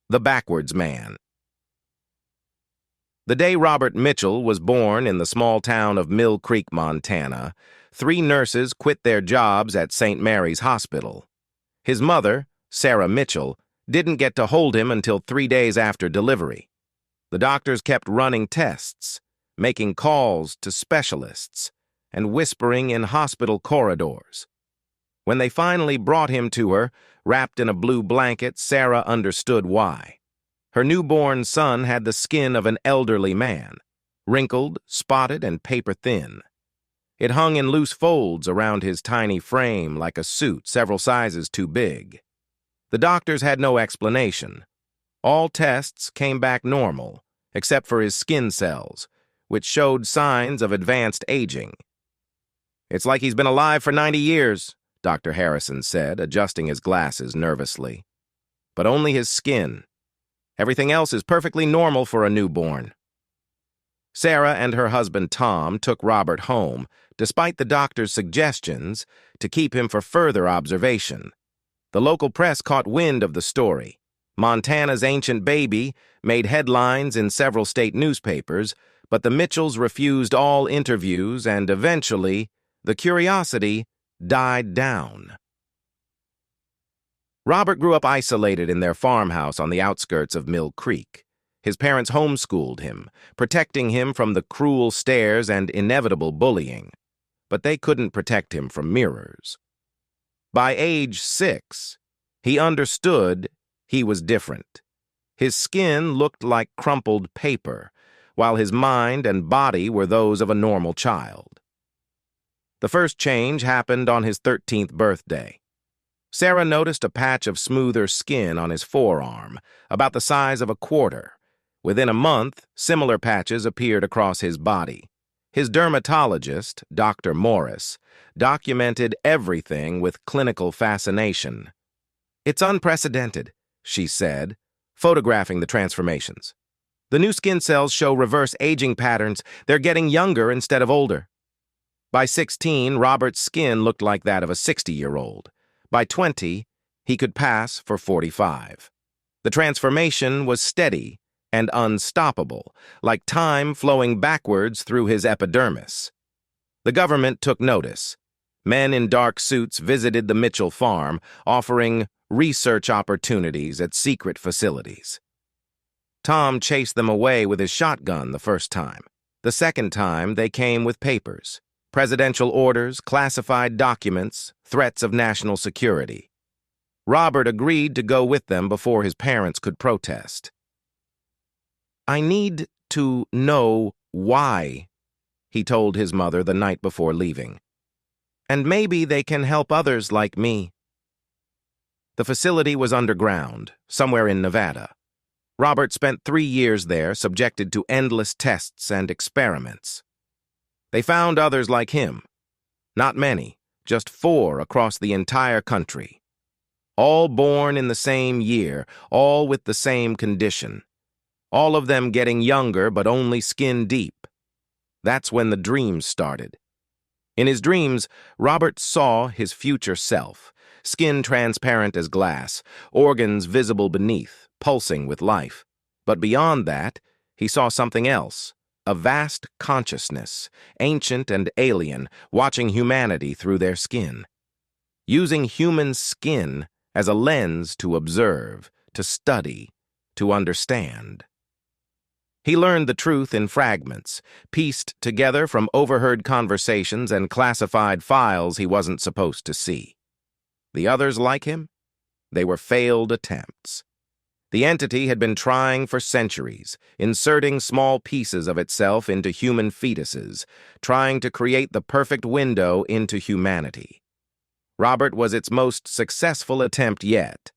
The Backwards Man. The day Robert Mitchell was born in the small town of Mill Creek, Montana, 3 nurses quit their jobs at St. Mary's Hospital. His mother, Sarah Mitchell, didn't get to hold him until 3 days after delivery. The doctors kept running tests, making calls to specialists, and whispering in hospital corridors. When they finally brought him to her, wrapped in a blue blanket, Sarah understood why. Her newborn son had the skin of an elderly man, wrinkled, spotted, and paper-thin. It hung in loose folds around his tiny frame like a suit several sizes too big. The doctors had no explanation. All tests came back normal, except for his skin cells, which showed signs of advanced aging. "It's like he's been alive for 90 years, Dr. Harrison said, adjusting his glasses nervously. "But only his skin. Everything else is perfectly normal for a newborn." Sarah and her husband Tom took Robert home, despite the doctor's suggestions, to keep him for further observation. The local press caught wind of the story. Montana's ancient baby made headlines in several state newspapers, but the Mitchells refused all interviews, and eventually, the curiosity died down. Robert grew up isolated in their farmhouse on the outskirts of Mill Creek. His parents homeschooled him, protecting him from the cruel stares and inevitable bullying. But they couldn't protect him from mirrors. By age 6, he understood he was different. His skin looked like crumpled paper, while his mind and body were those of a normal child. The first change happened on his 13th birthday. Sarah noticed a patch of smoother skin on his forearm, about the size of a quarter. Within a month, similar patches appeared across his body. His dermatologist, Dr. Morris, documented everything with clinical fascination. "It's unprecedented," she said, photographing the transformations. "The new skin cells show reverse aging patterns. They're getting younger instead of older." By 16, Robert's skin looked like that of a 60-year-old. By 20, he could pass for 45. The transformation was steady and unstoppable, like time flowing backwards through his epidermis. The government took notice. Men in dark suits visited the Mitchell farm, offering research opportunities at secret facilities. Tom chased them away with his shotgun the first time. The second time, they came with papers. Presidential orders, classified documents, threats of national security. Robert agreed to go with them before his parents could protest. "I need to know why," he told his mother the night before leaving. "And maybe they can help others like me." The facility was underground, somewhere in Nevada. Robert spent 3 years there, subjected to endless tests and experiments. They found others like him. Not many, just 4 across the entire country. All born in the same year, all with the same condition. All of them getting younger, but only skin deep. That's when the dreams started. In his dreams, Robert saw his future self, skin transparent as glass, organs visible beneath, pulsing with life. But beyond that, he saw something else. A vast consciousness, ancient and alien, watching humanity through their skin. Using human skin as a lens to observe, to study, to understand. He learned the truth in fragments, pieced together from overheard conversations and classified files he wasn't supposed to see. The others like him? They were failed attempts. The entity had been trying for centuries, inserting small pieces of itself into human fetuses, trying to create the perfect window into humanity. Robert was its most successful attempt yet.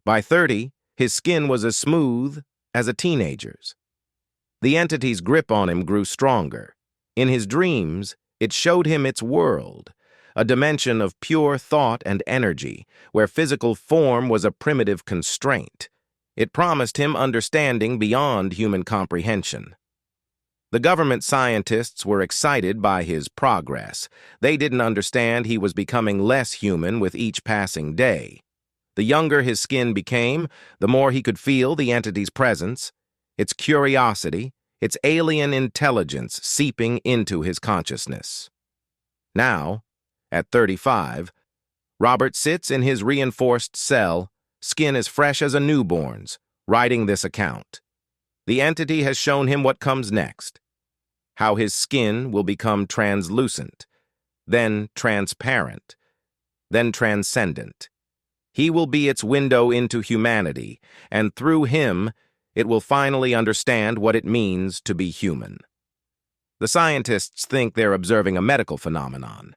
By 30, his skin was as smooth as a teenager's. The entity's grip on him grew stronger. In his dreams, it showed him its world, a dimension of pure thought and energy, where physical form was a primitive constraint. It promised him understanding beyond human comprehension. The government scientists were excited by his progress. They didn't understand he was becoming less human with each passing day. The younger his skin became, the more he could feel the entity's presence, its curiosity, its alien intelligence seeping into his consciousness. Now, at 35, Robert sits in his reinforced cell, skin as fresh as a newborn's, writing this account. The entity has shown him what comes next, how his skin will become translucent, then transparent, then transcendent. He will be its window into humanity, and through him, it will finally understand what it means to be human. The scientists think they're observing a medical phenomenon.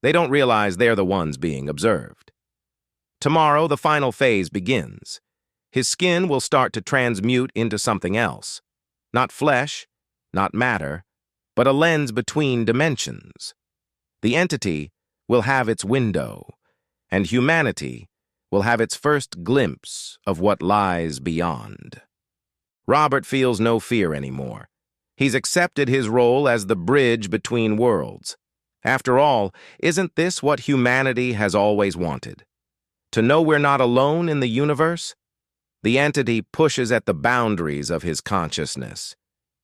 They don't realize they're the ones being observed. Tomorrow, the final phase begins. His skin will start to transmute into something else. Not flesh, not matter, but a lens between dimensions. The entity will have its window, and humanity will have its first glimpse of what lies beyond. Robert feels no fear anymore. He's accepted his role as the bridge between worlds. After all, isn't this what humanity has always wanted? To know we're not alone in the universe? The entity pushes at the boundaries of his consciousness,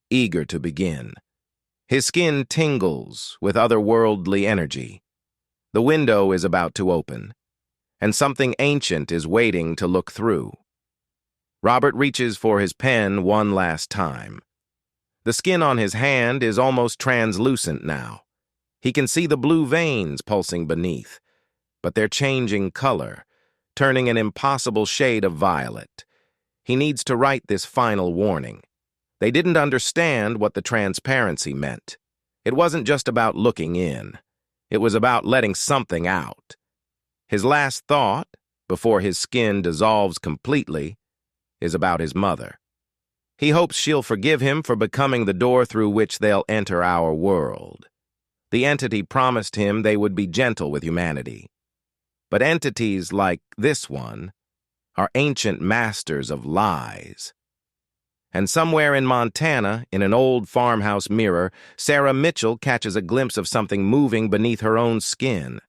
eager to begin. His skin tingles with otherworldly energy. The window is about to open, and something ancient is waiting to look through. Robert reaches for his pen one last time. The skin on his hand is almost translucent now. He can see the blue veins pulsing beneath, but they're changing color, turning an impossible shade of violet. He needs to write this final warning. They didn't understand what the transparency meant. It wasn't just about looking in. It was about letting something out. His last thought, before his skin dissolves completely, is about his mother. He hopes she'll forgive him for becoming the door through which they'll enter our world. The entity promised him they would be gentle with humanity. But entities like this one are ancient masters of lies. And somewhere in Montana, in an old farmhouse mirror, Sarah Mitchell catches a glimpse of something moving beneath her own skin.